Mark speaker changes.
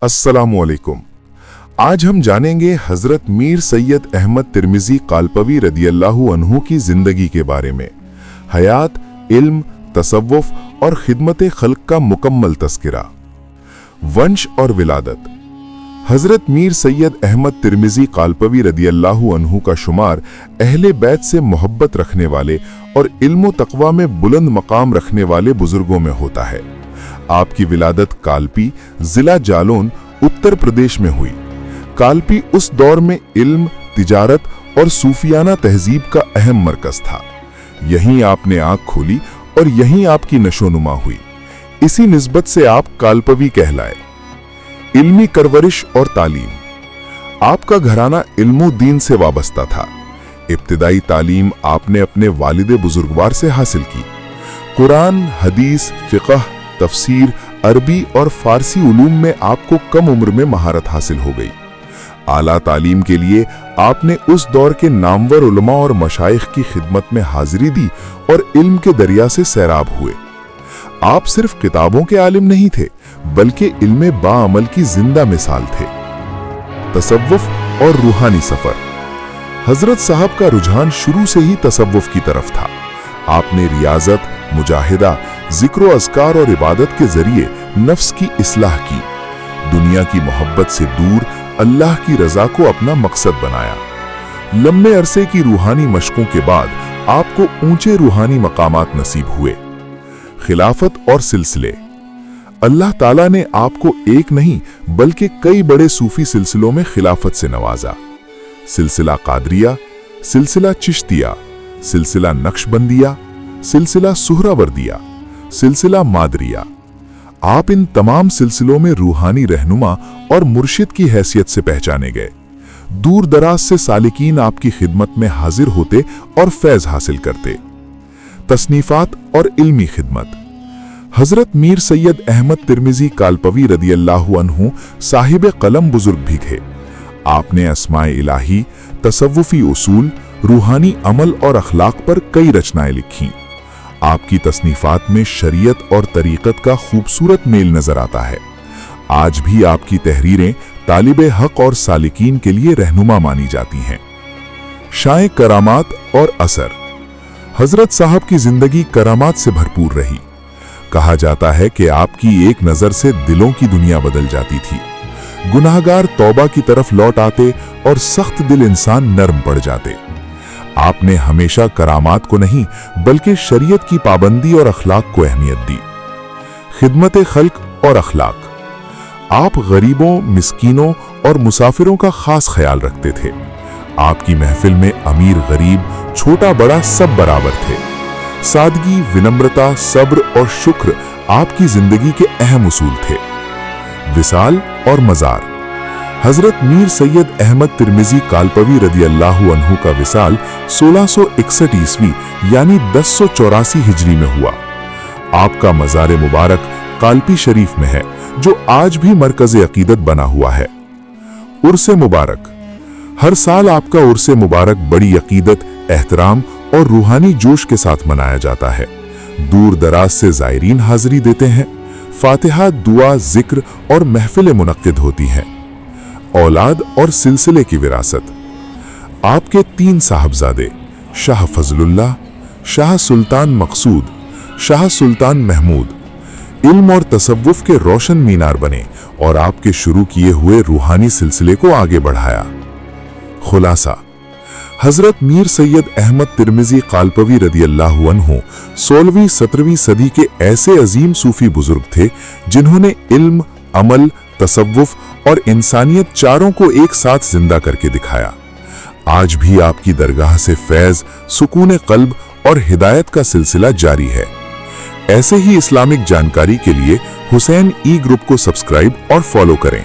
Speaker 1: अस्सलामुअलैकुम। आज हम जानेंगे हजरत मीर सैयद अहमद तिर्मिजी कालपवी रदियल्लाहु अन्हु की जिंदगी के बारे में। हयात, इल्म, तसव्वुफ और खिदमत खल्क का मुकम्मल तस्किरा। वंश और विलादत। हजरत मीर सैयद अहमद तिर्मिजी कालपवी रदियल्लाहु अन्हु का शुमार अहले बैत से मोहब्बत रखने वाले और इल्म तकवा में बुलंद मकाम रखने वाले बुजुर्गों में होता है। आपकी विलादत कालपी, जिला जालौन, उत्तर प्रदेश में हुई। कालपी उस दौर में इल्म, तिजारत और सूफियाना तहजीब का अहम मरकज था। यहीं आपने आंख खोली और यहीं आपकी नशोनुमा हुई। इसी निस्बत से आप कालपवी कहलाए। इल्मी करवरिश और तालीम। आपका घराना इल्मुद्दीन से वाबस्ता था। इब्तिदाई तालीम आपने अपने वालिद बुजुर्गवार से हासिल की। कुरान, हदीस, फिक़ह, तफसीर, अरबी और फारसी उलूम में आपको कम उम्र में महारत हासिल हो गई। आला तालीम के लिए आपने उस दौर के नामवर उलमा और मशाइख की खिदमत में हाजिरी दी और इल्म के दरिया से सैराब हुए। आप सिर्फ किताबों के आलिम नहीं थे, बल्कि इल्म बाअमल की जिंदा मिसाल थे। तसव्वुफ और रूहानी सफर। हजरत साहब का रुझान शुरू से ही तसव्वुफ की तरफ था। आपने रियाजत, मुजाहिदा, जिक्र अज़कार और इबादत के जरिए नफ्स की इस्लाह की। दुनिया की मोहब्बत से दूर अल्लाह की रजा को अपना मकसद बनाया। लंबे अरसे की रूहानी मशकों के बाद आपको ऊंचे रूहानी मकामात नसीब हुए। खिलाफत और सिलसिले। अल्लाह ताला ने आपको एक नहीं बल्कि कई बड़े सूफी सिलसिलों में खिलाफत से नवाजा। सिलसिला कादरिया, सिलसिला चिश्तिया, सिलसिला नक्शबंदिया, सिलसिला सुहरावर्दिया, सिलसिला मादरिया। आप इन तमाम सिलसिलों में रूहानी रहनुमा और मुर्शिद की हैसियत से पहचाने गए। दूर दराज से सालिकीन आपकी खिदमत में हाजिर होते और फैज हासिल करते। तसनीफात और इल्मी खिदमत। हजरत मीर सैयद अहमद तिर्मिजी कालपवी रदियल्लाहु अन्हु साहिब कलम बुजुर्ग भी थे। आपने अस्माए इलाही, तसव्वुफी उसूल, रूहानी अमल और अखलाक पर कई रचनाएं लिखीं। आपकी तसनीफात में शरीयत और तरीक़त का खूबसूरत मेल नजर आता है। आज भी आपकी तहरीरें तालिबे हक और सालिकीन के लिए रहनुमा मानी जाती हैं। शाए करामात और असर। हजरत साहब की जिंदगी करामात से भरपूर रही। कहा जाता है कि आपकी एक नजर से दिलों की दुनिया बदल जाती थी। गुनाहगार तौबा की तरफ लौट आते और सख्त दिल इंसान नरम पड़ जाते। आपने हमेशा करामात को नहीं बल्कि शरीयत की पाबंदी और अखलाक को अहमियत दी। खिदमत खल्क और अखलाक। आप गरीबों, मिस्कीनों और मुसाफिरों का खास ख्याल रखते थे। आपकी महफिल में अमीर गरीब, छोटा बड़ा सब बराबर थे। सादगी, विनम्रता, सब्र और शुक्र आपकी जिंदगी के अहम उसूल थे। विसाल और मजार। हजरत मीर सैयद अहमद तिर्मिजी कालपवी रदियल्लाहु अन्हु का विसाल 1661 ईस्वी यानी 1084 हिजरी में हुआ। आपका मज़ार मुबारक कालपी शरीफ में है, जो आज भी मरकज़ अकीदत बना हुआ है। उर्से मुबारक। हर साल आपका उर्से मुबारक बड़ी अकीदत, एहतराम और रूहानी जोश के साथ मनाया जाता है। दूर दराज से ज़ायरीन हाजिरी देते हैं। फातिहा, दुआ, जिक्र और महफिलें मुनक्किद होती हैं। औलाद और सिलसिले की विरासत। आपके 3 साहबजादे शाह फजलुल्लाह, शाह सुल्तान मकसूद, शाह सुल्तान महमूद इल्म और तसव्वुफ के रोशन मीनार बने और आपके शुरू किए हुए रूहानी सिलसिले को आगे बढ़ाया। खुलासा। हजरत मीर सैयद अहमद तिर्मिजी कालपवी रदियल्लाहु अन्हु 16वीं-17वीं सदी के ऐसे अजीम सूफी बुजुर्ग थे जिन्होंने इल्म, अमल, तसव्वुफ और इंसानियत चारों को एक साथ जिंदा करके दिखाया। आज भी आपकी दरगाह से फैज, सुकून कल्ब और हिदायत का सिलसिला जारी है। ऐसे ही इस्लामिक जानकारी के लिए हुसैन ई ग्रुप को सब्सक्राइब और फॉलो करें।